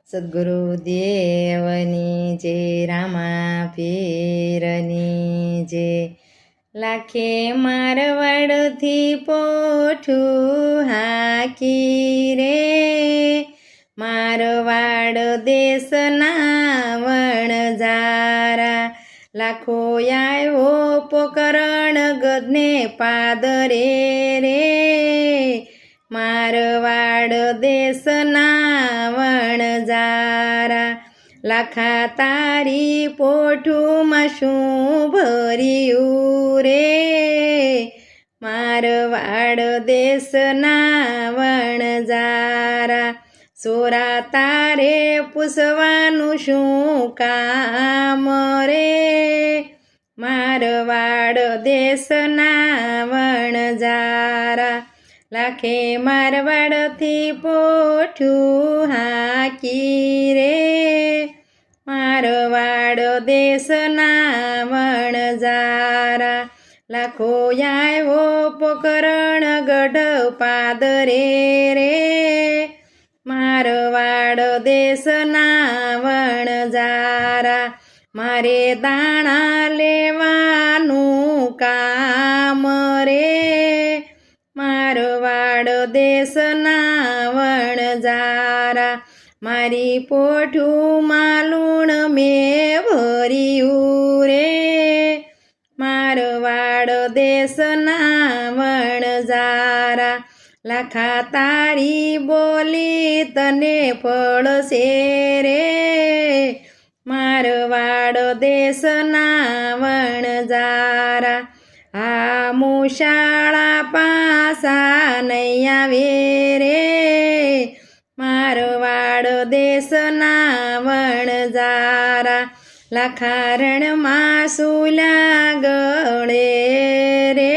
સદ્ગુરુદેવની જય, રામા પીરની જય. લાખે મારવાડથી પોઠું હાકી રે, મારવાડ દેશના વણજારા. લાખો આવ્યો પોકરણ ગદને પાદરે રે, મારવાડ દેશના વણજારા. લાખા તારી પોઠુંમાં શું ભર્યું રે, મારવાડ દેશના વણજારા. સોરા તારે પૂછવાનું શું કામ રે, મારવાડ દેશના વણજારા. લાખે મારવાડથી પોઠું હાકી રે, મારવાડ દેશના વણજારા. લાખો આવ્યો પોકરણ ગઢ પાદરે રે, મારવાડ દેશના વણજારા. મારે દાણા લેવાનું કામ રે, મારવાડ દેશના વણજારા. મારી પોઠુંમાં લૂણ મેં ભર્યું રે, મારવાડ દેશના વણજારા. લાખા તારી બોલી તને ફળશે રે, મારવાડ દેશના વણજારા. આ મુશાળા પાસા નહીં આવે રે, મારવાડ દેશના વણજારા. લાખારણમાં સુલા ગળે રે,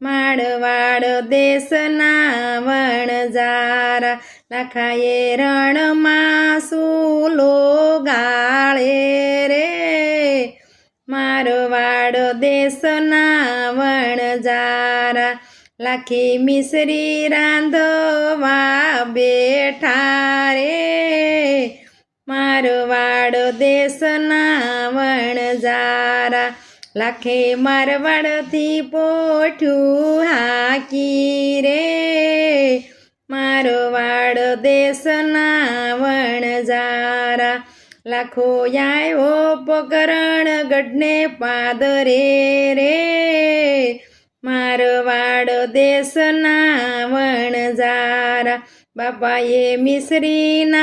મારવાડ દેશના વણજારા. લાખાએ રણમાં સુલો ગાળે રે, મારવાડ દેશના વણજારા. લાખી મિસરી રાંધવા બેઠા રે, મારવાડ દેશના વણજારા. લાખે મારવાડથી પોઠું હાકી રે, મારવાડ દેશના વણજારા. લાખો આવ્યો પોકરણ ગઢને પાદરે રે, મારવાડ દેશના વણજારા. બાપાએ મિસરીના